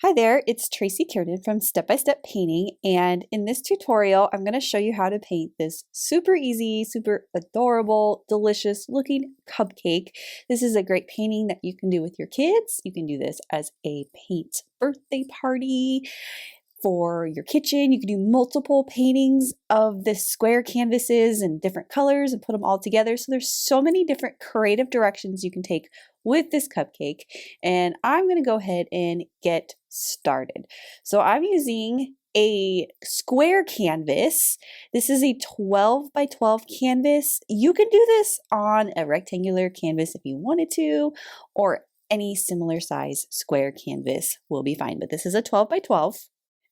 Hi there, it's Tracy Kiernan from Step by Step Painting, and in this tutorial I'm going to show you how to paint this super easy, super adorable, delicious looking cupcake. This is a great painting that you can do with your kids. You can do this as a paint birthday party for your kitchen. You can do multiple paintings of the square canvases in different colors and put them all together. So there's so many different creative directions you can take with this cupcake, and I'm going to go ahead and get started. So I'm using a square canvas. This is a 12 by 12 canvas. You can do this on a rectangular canvas if you wanted to, or any similar size square canvas will be fine, but this is a 12 by 12.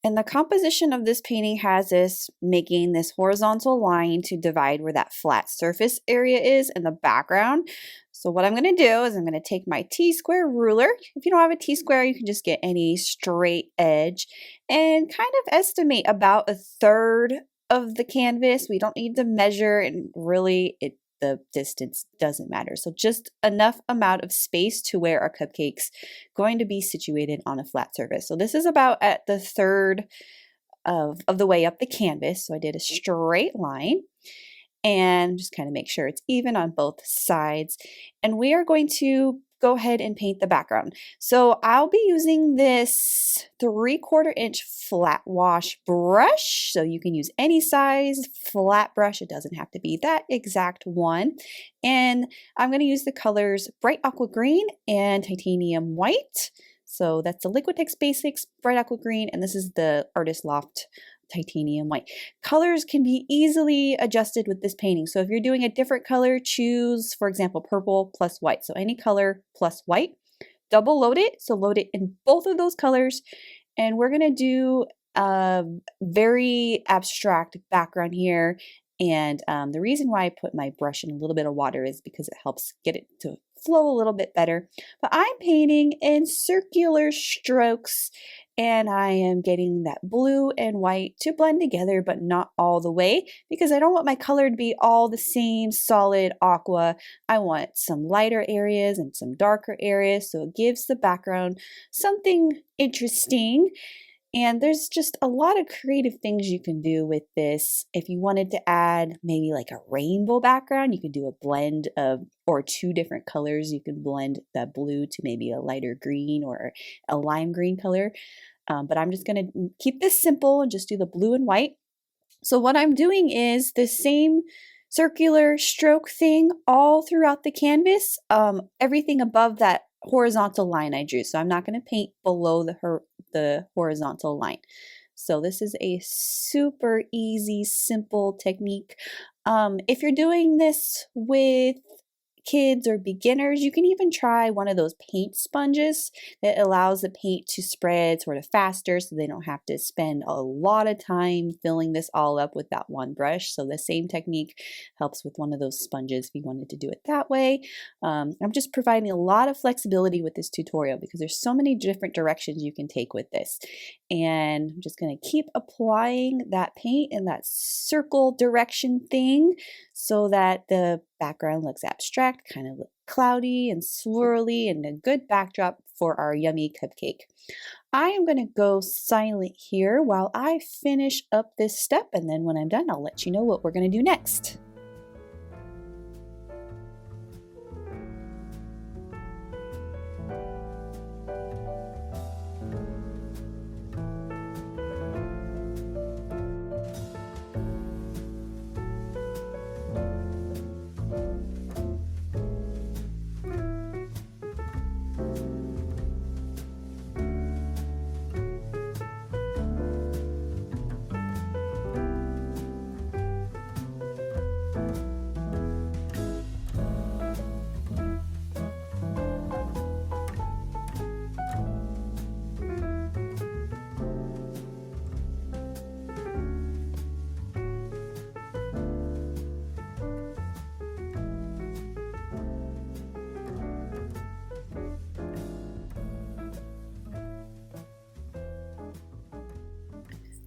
And the composition of this painting has us making this horizontal line to divide where that flat surface area is in the background. So what I'm going to do is I'm going to take my T-square ruler. If you don't have a T-square, you can just get any straight edge and kind of estimate about a third of the canvas. We don't need to measure, and really the distance doesn't matter. So just enough amount of space to where our cupcake's going to be situated on a flat surface. So this is about at the third of the way up the canvas. So I did a straight line and just kind of make sure it's even on both sides. And we are going to go ahead and paint the background. So I'll be using this 3/4 inch flat wash brush. So you can use any size flat brush. It doesn't have to be that exact one. And I'm going to use the colors bright aqua green and titanium white. So that's the Liquitex BASICS bright aqua green, and this is the Artist Loft titanium white. Colors can be easily adjusted with this painting. So if you're doing a different color, choose, for example, purple plus white. So any color plus white. Double load it, so load it in both of those colors. And we're going to do a very abstract background here. And the reason why I put my brush in a little bit of water is because it helps get it to flow a little bit better. But I'm painting in circular strokes, and I am getting that blue and white to blend together, but not all the way, because I don't want my color to be all the same solid aqua. I want some lighter areas and some darker areas, so it gives the background something interesting. And there's just a lot of creative things you can do with this. If you wanted to add maybe like a rainbow background, you could do a blend of, or two different colors. You can blend that blue to maybe a lighter green or a lime green color. But I'm just going to keep this simple and just do the blue and white. So what I'm doing is the same circular stroke thing all throughout the canvas, everything above that horizontal line I drew. So I'm not going to paint below the horizontal line. So this is a super easy, simple technique. If you're doing this with kids or beginners, you can even try one of those paint sponges that allows the paint to spread sort of faster, so they don't have to spend a lot of time filling this all up with that one brush. So the same technique helps with one of those sponges if you wanted to do it that way. I'm just providing a lot of flexibility with this tutorial because there's so many different directions you can take with this. And I'm just going to keep applying that paint in that circle direction thing so that the background looks abstract, kind of cloudy and swirly, and a good backdrop for our yummy cupcake. I am going to go silent here while I finish up this step, and then when I'm done, I'll let you know what we're going to do next.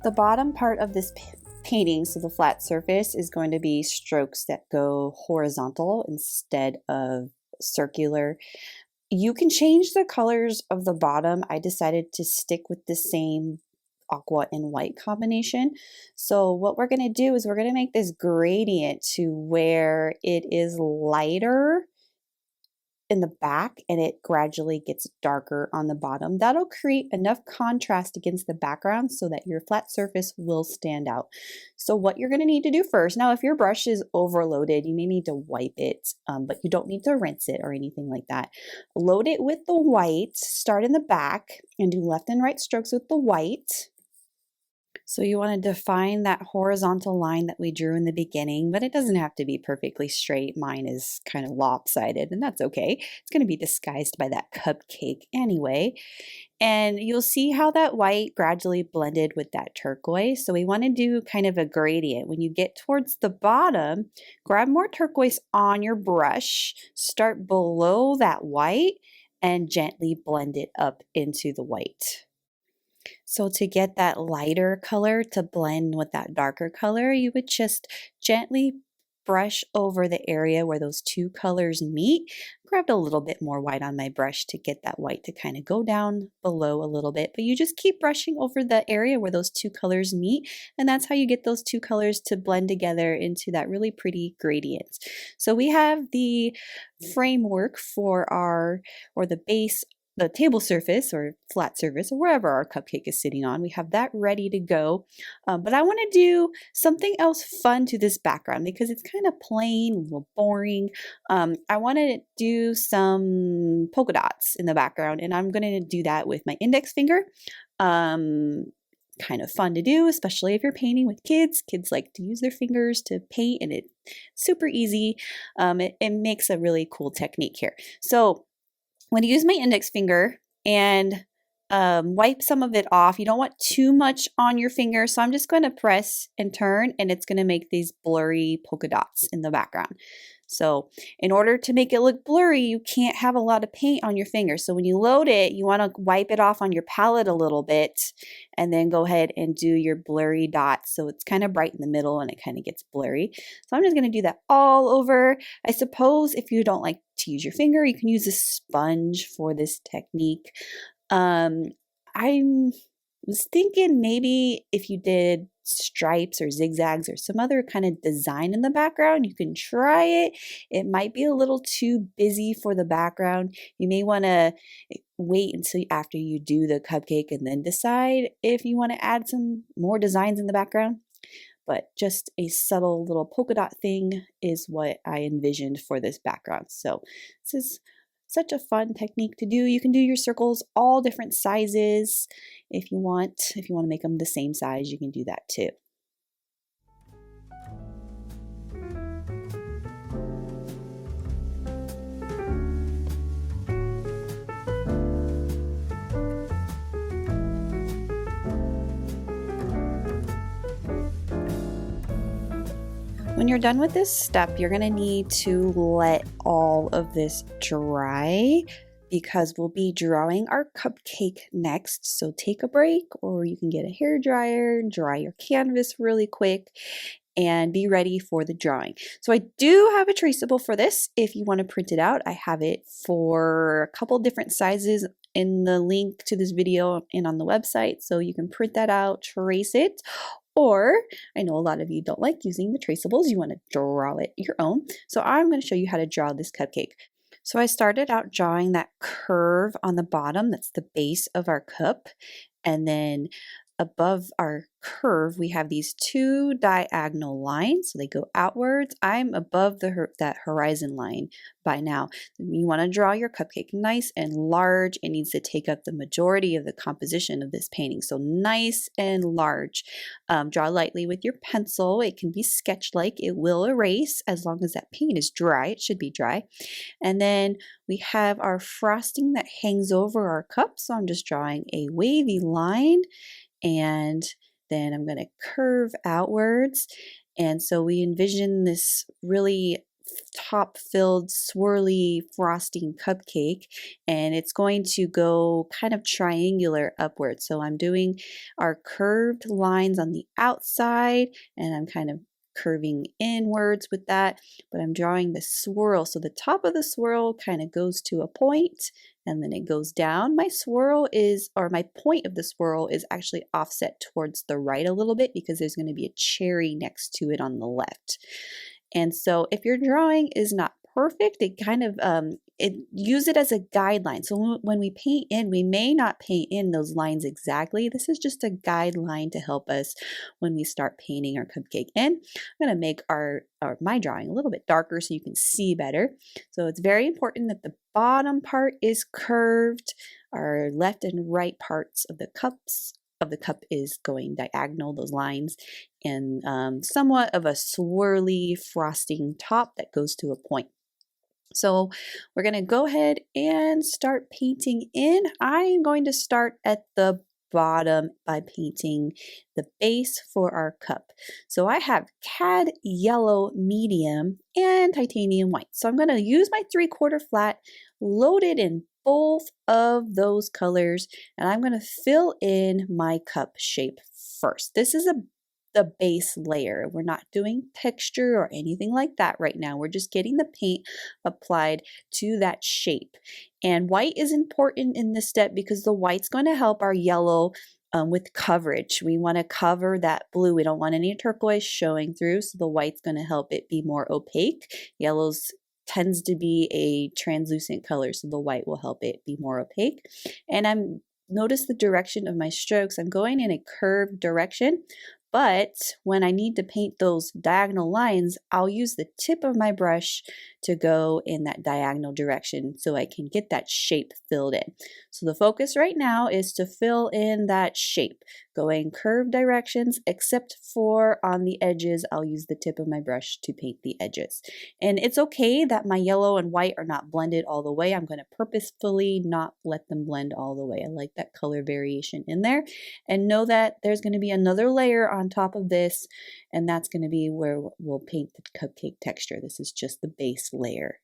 The bottom part of this painting, so the flat surface, is going to be strokes that go horizontal instead of circular. You can change the colors of the bottom. I decided to stick with the same aqua and white combination. So what we're going to do is we're going to make this gradient to where it is lighter in the back and it gradually gets darker on the bottom. That'll create enough contrast against the background so that your flat surface will stand out. So what you're going to need to do first, now if your brush is overloaded, you may need to wipe it, but you don't need to rinse it or anything like that. Load it with the white, start in the back and do left and right strokes with the white. So you want to define that horizontal line that we drew in the beginning, but it doesn't have to be perfectly straight. Mine is kind of lopsided, and that's okay. It's going to be disguised by that cupcake anyway. And you'll see how that white gradually blended with that turquoise. So we want to do kind of a gradient. When you get towards the bottom, grab more turquoise on your brush, start below that white, and gently blend it up into the white. So to get that lighter color to blend with that darker color, you would just gently brush over the area where those two colors meet. Grabbed a little bit more white on my brush to get that white to kind of go down below a little bit, but you just keep brushing over the area where those two colors meet, and that's how you get those two colors to blend together into that really pretty gradient. So we have the framework for the base, the table surface or flat surface or wherever our cupcake is sitting on. We have that ready to go. But I want to do something else fun to this background because it's kind of plain, a little boring. I want to do some polka dots in the background, and I'm going to do that with my index finger. Kind of fun to do, especially if you're painting with kids. Kids like to use their fingers to paint, and it's super easy. It makes a really cool technique here. So I'm going to use my index finger and wipe some of it off. You don't want too much on your finger, so I'm just going to press and turn, and it's going to make these blurry polka dots in the background. So in order to make it look blurry, you can't have a lot of paint on your finger. So when you load it, you want to wipe it off on your palette a little bit and then go ahead and do your blurry dots. So it's kind of bright in the middle and it kind of gets blurry. So I'm just going to do that all over. I suppose if you don't like to use your finger, you can use a sponge for this technique. I was thinking maybe if you did stripes or zigzags or some other kind of design in the background, you can try it. It might be a little too busy for the background. You may want to wait until after you do the cupcake and then decide if you want to add some more designs in the background. But just a subtle little polka dot thing is what I envisioned for this background. So this is such a fun technique to do. You can do your circles all different sizes if you want. If you want to make them the same size, you can do that too. When you're done with this step, you're going to need to let all of this dry because we'll be drawing our cupcake next. So take a break, or you can get a hair dryer, dry your canvas really quick, and be ready for the drawing. So I do have a traceable for this. If you want to print it out, I have it for a couple different sizes in the link to this video and on the website. So you can print that out, trace it. Or, I know a lot of you don't like using the traceables, you want to draw it your own. So I'm going to show you how to draw this cupcake. So I started out drawing that curve on the bottom, that's the base of our cup. And then above our curve, we have these two diagonal lines, so they go outwards. I'm above that horizon line by now. You want to draw your cupcake nice and large. It needs to take up the majority of the composition of this painting, so nice and large. Draw lightly with your pencil. It can be sketch-like. It will erase as long as that paint is dry. It should be dry. And then we have our frosting that hangs over our cup, so I'm just drawing a wavy line, and then I'm going to curve outwards. And so we envision this really top-filled, swirly frosting cupcake, and it's going to go kind of triangular upwards. So I'm doing our curved lines on the outside, and I'm kind of curving inwards with that, but I'm drawing the swirl. So the top of the swirl kind of goes to a point and then it goes down. My swirl is, or my point of the swirl is actually offset towards the right a little bit because there's going to be a cherry next to it on the left. And so if your drawing is not perfect, it kind of, use it as a guideline. So when we paint in, we may not paint in those lines exactly. This is just a guideline to help us when we start painting our cupcake in. I'm going to make my drawing a little bit darker so you can see better. So it's very important that the bottom part is curved. Our left and right parts of the cup is going diagonal, those lines, and somewhat of a swirly frosting top that goes to a point. So we're going to go ahead and start painting in. I am going to start at the bottom by painting the base for our cup. So I have cad yellow medium and titanium white. So I'm going to use my 3/4 flat, load it in both of those colors, and I'm going to fill in my cup shape first. This is the base layer. We're not doing texture or anything like that right now. We're just getting the paint applied to that shape. And white is important in this step because the white's going to help our yellow with coverage. We want to cover that blue. We don't want any turquoise showing through, so the white's going to help it be more opaque. Yellows tends to be a translucent color, so the white will help it be more opaque. And notice the direction of my strokes. I'm going in a curved direction, but when I need to paint those diagonal lines, I'll use the tip of my brush to go in that diagonal direction so I can get that shape filled in. So the focus right now is to fill in that shape, going curved directions, except for on the edges, I'll use the tip of my brush to paint the edges. And it's okay that my yellow and white are not blended all the way. I'm going to purposefully not let them blend all the way. I like that color variation in there. And know that there's going to be another layer on top of this, and that's going to be where we'll paint the cupcake texture. This is just the base layer.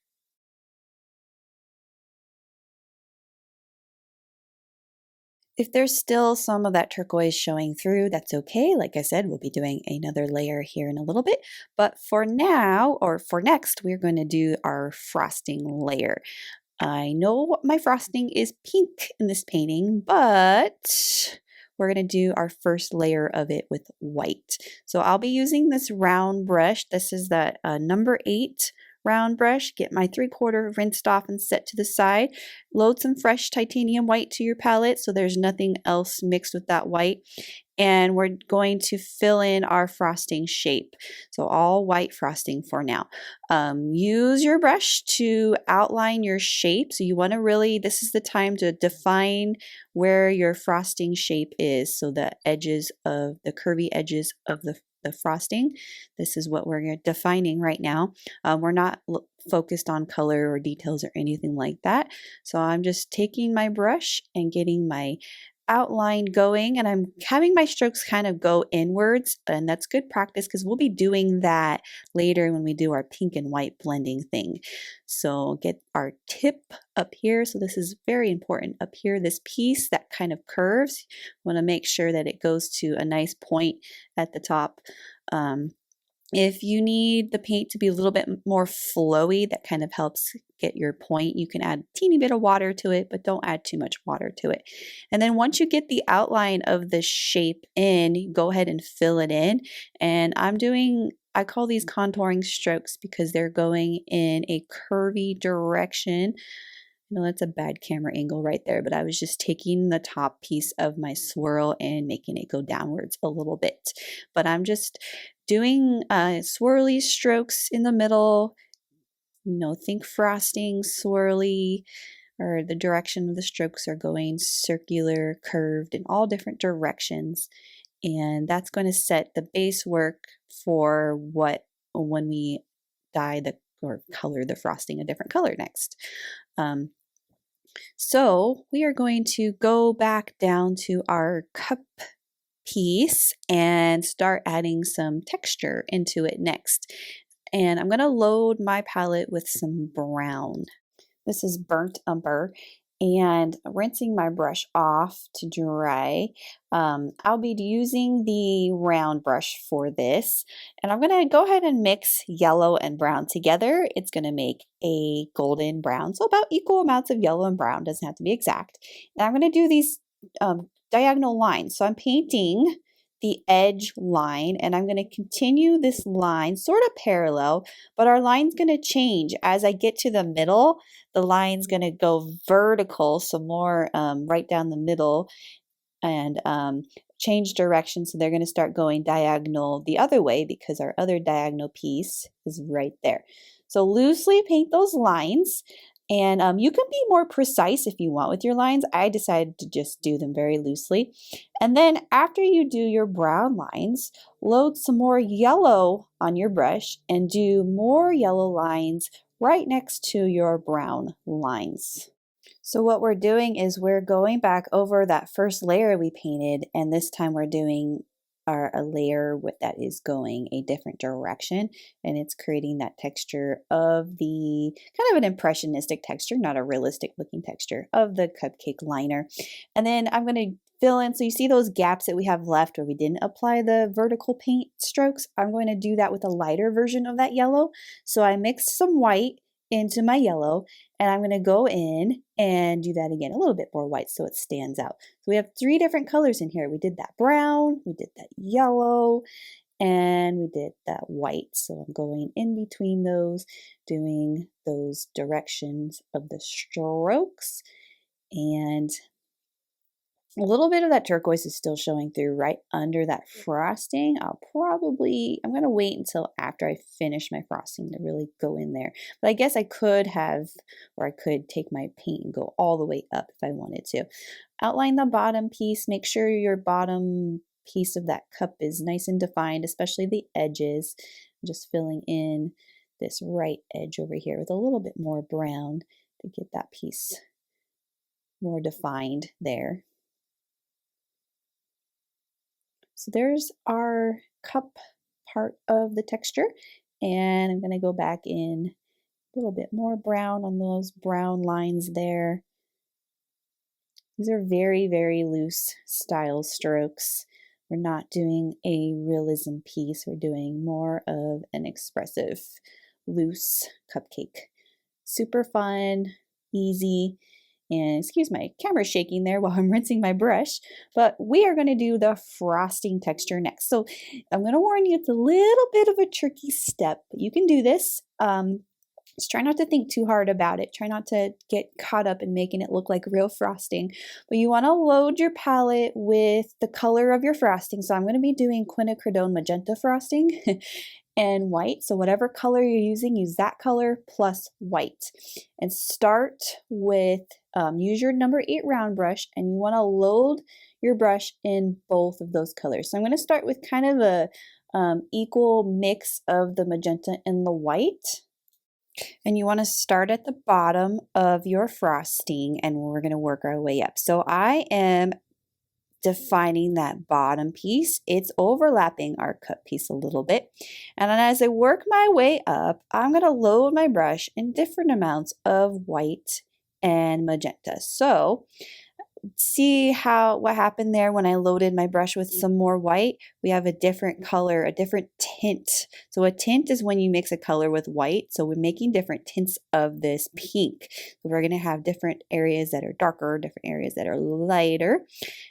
If there's still some of that turquoise showing through, that's okay. Like I said, we'll be doing another layer here in a little bit. But for now, or for next, we're going to do our frosting layer. I know my frosting is pink in this painting, but we're going to do our first layer of it with white. So I'll be using this round brush. This is the number 8 round brush. Get my 3/4 rinsed off and set to the side. Load some fresh titanium white to your palette so there's nothing else mixed with that white. And we're going to fill in our frosting shape. So all white frosting for now. Use your brush to outline your shape. So you want to really, this is the time to define where your frosting shape is. So the edges of the curvy edges of the frosting. This is what we're defining right now. We're not focused on color or details or anything like that. So I'm just taking my brush and getting my outline going, and I'm having my strokes kind of go inwards, and that's good practice because we'll be doing that later when we do our pink and white blending thing. So get our tip up here. So this is very important up here, this piece that kind of curves. Want to make sure that it goes to a nice point at the top. If you need the paint to be a little bit more flowy, that kind of helps get your point. You can add a teeny bit of water to it, but don't add too much water to it. And then once you get the outline of the shape in, go ahead and fill it in. And I call these contouring strokes because they're going in a curvy direction. No, that's a bad camera angle right there, but I was just taking the top piece of my swirl and making it go downwards a little bit. But I'm just doing swirly strokes in the middle. You know, think frosting, swirly, or the direction of the strokes are going circular, curved in all different directions. And that's going to set the base work for when we dye or color the frosting a different color next. So we are going to go back down to our cup piece and start adding some texture into it next. And I'm going to load my palette with some brown. This is burnt umber, and rinsing my brush off to dry. I'll be using the round brush for this, and I'm going to go ahead and mix yellow and brown together. It's going to make a golden brown, so about equal amounts of yellow and brown, doesn't have to be exact. And I'm going to do these diagonal lines. So I'm painting the edge line, and I'm going to continue this line sort of parallel, but our line's going to change as I get to the middle. The line's going to go vertical, so more right down the middle, and change direction. So they're going to start going diagonal the other way because our other diagonal piece is right there. So loosely paint those lines. And you can be more precise if you want with your lines. I decided to just do them very loosely. And then after you do your brown lines, load some more yellow on your brush and do more yellow lines right next to your brown lines. So what we're doing is we're going back over that first layer we painted, and this time we're doing a layer that is going a different direction, and it's creating that texture of the kind of an impressionistic texture, not a realistic looking texture of the cupcake liner. And then I'm going to fill in, so you see those gaps that we have left where we didn't apply the vertical paint strokes. I'm going to do that with a lighter version of that yellow. So I mixed some white into my yellow, and I'm going to go in and do that again, a little bit more white so it stands out. So we have 3 different colors in here. We did that brown, we did that yellow, and we did that white. So I'm going in between those, doing those directions of the strokes, and a little bit of that turquoise is still showing through right under that frosting. I'm going to wait until after I finish my frosting to really go in there. But I guess I could take my paint and go all the way up if I wanted to. Outline the bottom piece. Make sure your bottom piece of that cup is nice and defined, especially the edges. I'm just filling in this right edge over here with a little bit more brown to get that piece more defined there. So there's our cup part of the texture, and I'm going to go back in a little bit more brown on those brown lines there. These are very, very loose style strokes. We're not doing a realism piece. We're doing more of an expressive, loose cupcake. Super fun, easy. And excuse my camera shaking there while I'm rinsing my brush, but we are going to do the frosting texture next. So I'm going to warn you, it's a little bit of a tricky step, but you can do this. Just try not to think too hard about it. Try not to get caught up in making it look like real frosting. But you want to load your palette with the color of your frosting. So I'm going to be doing Quinacridone Magenta frosting and white. So whatever color you're using, use that color plus white. And start with, use your number 8 round brush, and you want to load your brush in both of those colors. So I'm going to start with kind of a equal mix of the magenta and the white. And you want to start at the bottom of your frosting, and we're going to work our way up. So I am defining that bottom piece. It's overlapping our cup piece a little bit. And then as I work my way up, I'm going to load my brush in different amounts of white and magenta. So see what happened there when I loaded my brush with some more white? We have a different color, a different tint. So a tint is when you mix a color with white. So we're making different tints of this pink. So we're going to have different areas that are darker, different areas that are lighter.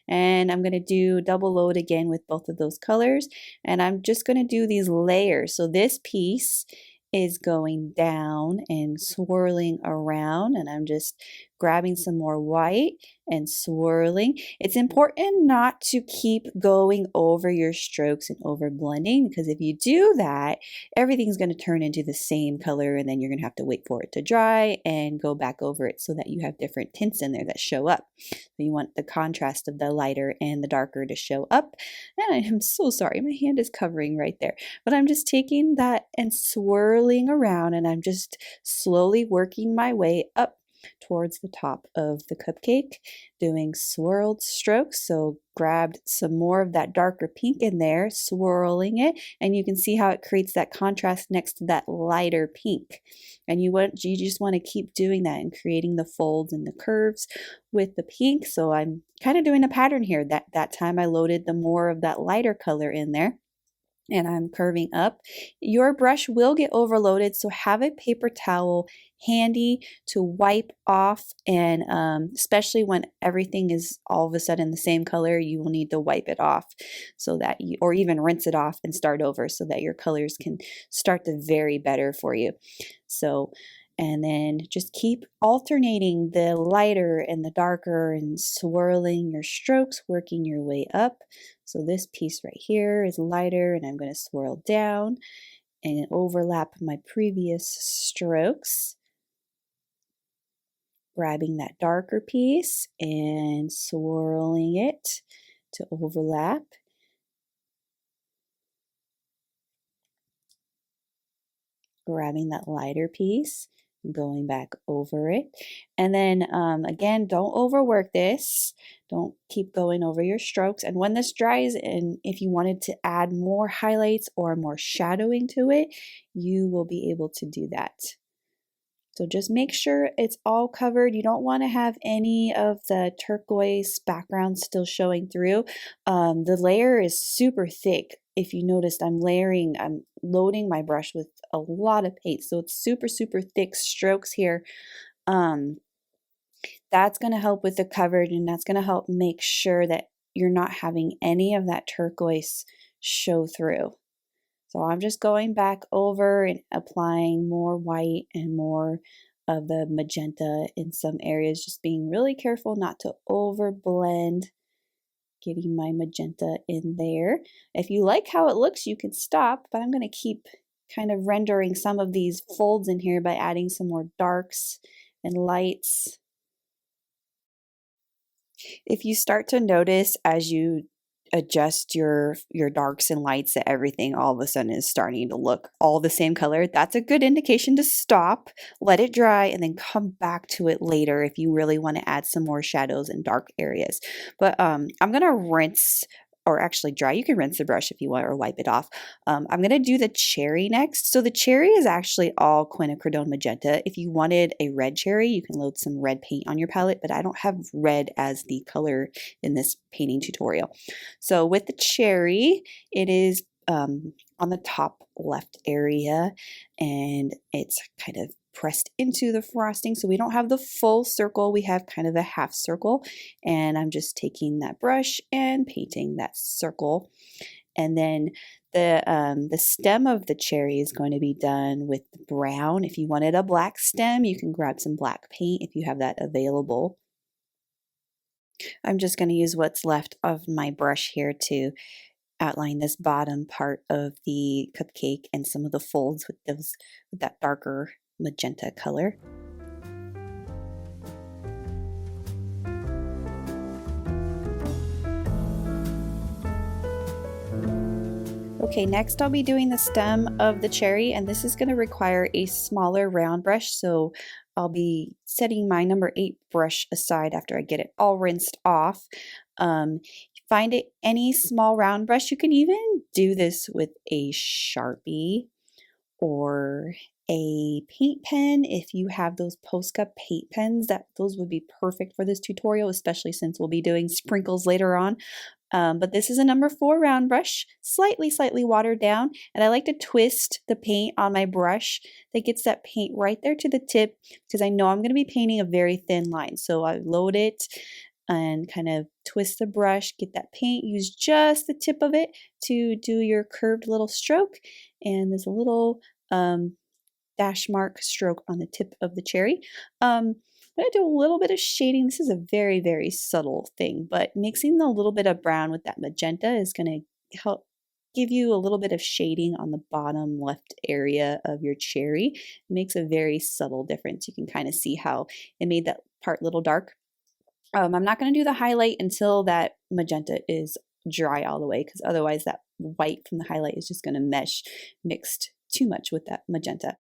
And I'm going to do double load again with both of those colors. And I'm just going to do these layers. So this piece is going down and swirling around, and I'm just grabbing some more white and swirling. It's important not to keep going over your strokes and over blending, because if you do that, everything's going to turn into the same color, and then you're going to have to wait for it to dry and go back over it so that you have different tints in there that show up. So you want the contrast of the lighter and the darker to show up. And I am so sorry, my hand is covering right there, but I'm just taking that and swirling around, and I'm just slowly working my way up towards the top of the cupcake, doing swirled strokes. So grabbed some more of that darker pink in there, swirling it, and you can see how it creates that contrast next to that lighter pink. And you just want to keep doing that and creating the folds and the curves with the pink. So I'm kind of doing a pattern here. That time I loaded the more of that lighter color in there, and I'm curving up. Your brush will get overloaded, so have a paper towel handy to wipe off, and especially when everything is all of a sudden the same color, you will need to wipe it off so that you, or even rinse it off and start over so that your colors can start to vary better for you. So, and then just keep alternating the lighter and the darker and swirling your strokes, working your way up. So this piece right here is lighter, and I'm going to swirl down and overlap my previous strokes, grabbing that darker piece and swirling it to overlap. Grabbing that lighter piece, going back over it. And then again, don't overwork this. Don't keep going over your strokes. And when this dries, and if you wanted to add more highlights or more shadowing to it, you will be able to do that. So just make sure it's all covered. You don't want to have any of the turquoise background still showing through. The layer is super thick. If you noticed, I'm loading my brush with a lot of paint. So it's super, super thick strokes here. That's going to help with the coverage, and that's going to help make sure that you're not having any of that turquoise show through. So I'm just going back over and applying more white and more of the magenta in some areas, just being really careful not to over blend, getting my magenta in there. If you like how it looks, you can stop, but I'm going to keep kind of rendering some of these folds in here by adding some more darks and lights. If you start to notice as you adjust your darks and lights that everything all of a sudden is starting to look all the same color, that's a good indication to stop, let it dry, and then come back to it later if you really want to add some more shadows and dark areas. But I'm gonna rinse, or actually dry. You can rinse the brush if you want, or wipe it off. I'm going to do the cherry next. So the cherry is actually all Quinacridone Magenta. If you wanted a red cherry, you can load some red paint on your palette, but I don't have red as the color in this painting tutorial. So with the cherry, it is on the top left area, and it's kind of pressed into the frosting, so we don't have the full circle, we have kind of a half circle, and I'm just taking that brush and painting that circle. And then the stem of the cherry is going to be done with brown. If you wanted a black stem, you can grab some black paint if you have that available. I'm just going to use what's left of my brush here to outline this bottom part of the cupcake and some of the folds with that darker magenta color. Okay, next I'll be doing the stem of the cherry, and this is going to require a smaller round brush, so I'll be setting my number 8 brush aside after I get it all rinsed off. Find it any small round brush. You can even do this with a Sharpie or a paint pen. If you have those Posca paint pens, those would be perfect for this tutorial, especially since we'll be doing sprinkles later on. But this is a number 4 round brush, slightly watered down, and I like to twist the paint on my brush that gets that paint right there to the tip, because I know I'm going to be painting a very thin line. So I load it and kind of twist the brush, get that paint, use just the tip of it to do your curved little stroke, and there's a little dash mark stroke on the tip of the cherry. I'm going to do a little bit of shading. This is a very subtle thing, but mixing a little bit of brown with that magenta is going to help give you a little bit of shading on the bottom left area of your cherry. It makes a very subtle difference. You can kind of see how it made that part a little dark. I'm not going to do the highlight until that magenta is dry all the way, because otherwise that white from the highlight is just going to mixed too much with that magenta.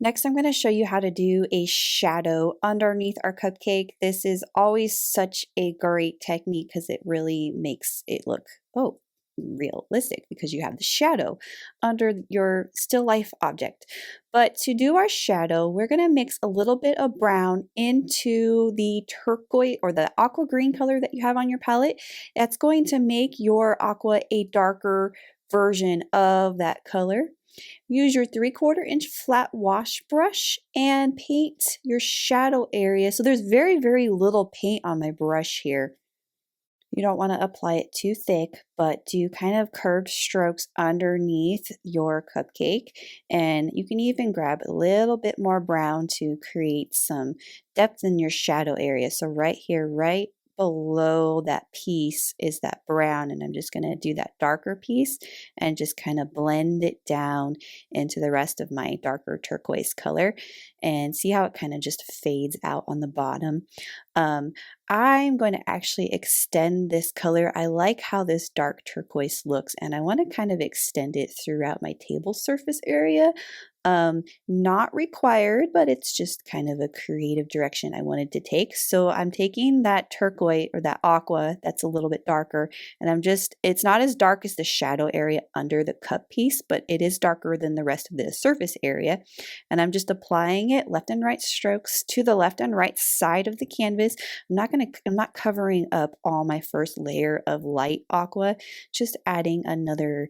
Next, I'm going to show you how to do a shadow underneath our cupcake. This is always such a great technique because it really makes it look, oh, realistic because you have the shadow under your still life object. But to do our shadow, we're going to mix a little bit of brown into the turquoise or the aqua green color that you have on your palette. That's going to make your aqua a darker version of that color. Use your 3/4 inch flat wash brush and paint your shadow area. So there's very, very little paint on my brush here. You don't want to apply it too thick, but do kind of curved strokes underneath your cupcake. And you can even grab a little bit more brown to create some depth in your shadow area. So right here, right below that piece is that brown, and I'm just going to do that darker piece and just kind of blend it down into the rest of my darker turquoise color, and see how it kind of just fades out on the bottom. I'm going to actually extend this color. I like how this dark turquoise looks, and I want to kind of extend it throughout my table surface area. Not required, but it's just kind of a creative direction I wanted to take. So I'm taking that turquoise or that aqua that's a little bit darker, and it's not as dark as the shadow area under the cup piece, but it is darker than the rest of the surface area. And I'm just applying it left and right strokes to the left and right side of the canvas. I'm not covering up all my first layer of light aqua, just adding another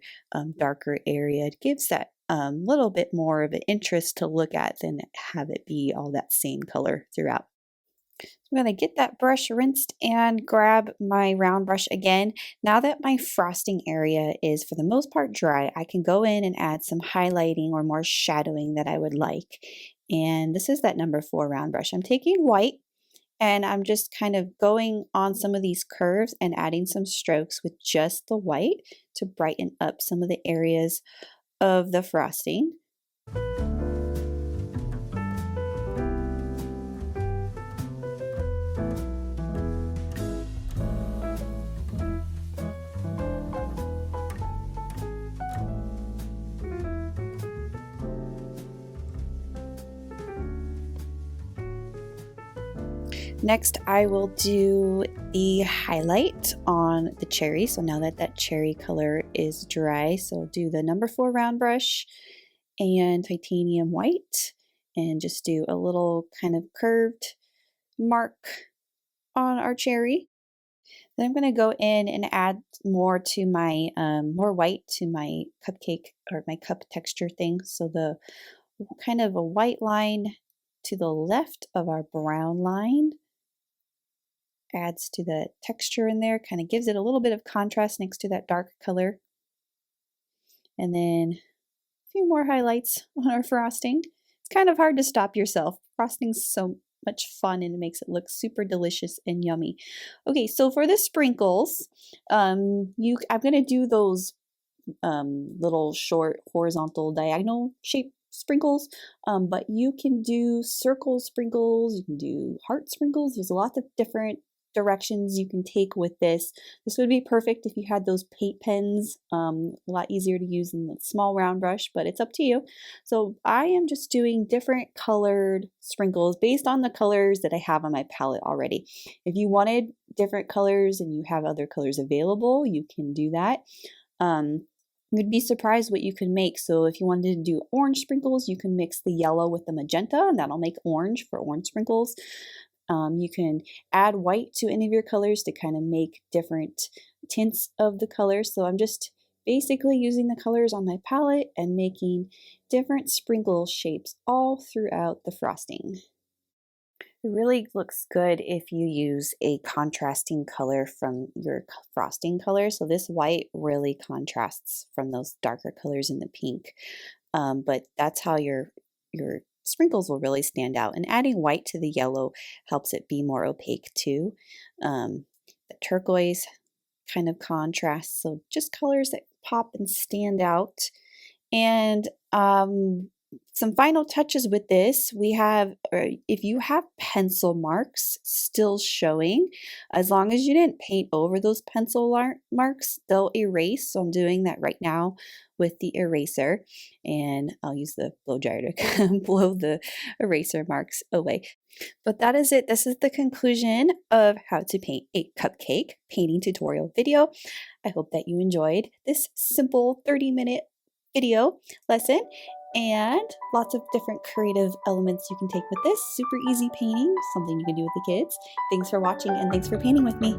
darker area. It gives that little bit more of an interest to look at than have it be all that same color throughout. I'm going to get that brush rinsed and grab my round brush again. Now that my frosting area is for the most part dry, I can go in and add some highlighting or more shadowing that I would like. And this is that number 4 round brush. I'm taking white and I'm just kind of going on some of these curves and adding some strokes with just the white to brighten up some of the areas of the frosting. Next, I will do the highlight on the cherry. So now that that cherry color is dry, so I'll do the number 4 round brush and titanium white and just do a little kind of curved mark on our cherry. Then I'm going to go in and add more to my more white to my cupcake or my cup texture thing. So the kind of a white line to the left of our brown line adds to the texture in there, kind of gives it a little bit of contrast next to that dark color. And then a few more highlights on our frosting. It's kind of hard to stop yourself. Frosting's so much fun and it makes it look super delicious and yummy. Okay, so for the sprinkles, I'm going to do those little short horizontal diagonal shape sprinkles, but you can do circle sprinkles, you can do heart sprinkles. There's a lot of different directions you can take with this. This would be perfect if you had those paint pens, a lot easier to use than the small round brush, but it's up to you. So I am just doing different colored sprinkles based on the colors that I have on my palette already. If you wanted different colors and you have other colors available, you can do that. You'd be surprised what you can make. So if you wanted to do orange sprinkles, you can mix the yellow with the magenta and that'll make orange for orange sprinkles. You can add white to any of your colors to kind of make different tints of the colors. So I'm just basically using the colors on my palette and making different sprinkle shapes all throughout the frosting. It really looks good if you use a contrasting color from your frosting color. So this white really contrasts from those darker colors in the pink. But that's how your sprinkles will really stand out. And adding white to the yellow helps it be more opaque too. The turquoise kind of contrasts, so just colors that pop and stand out. And Some final touches with this, we have, if you have pencil marks still showing, as long as you didn't paint over those pencil marks, they'll erase. So I'm doing that right now with the eraser, and I'll use the blow dryer to blow the eraser marks away. But that is it. This is the conclusion of how to paint a cupcake painting tutorial video. I hope that you enjoyed this simple 30-minute video lesson, and lots of different creative elements you can take with this. Super easy painting, something you can do with the kids. Thanks for watching, and thanks for painting with me.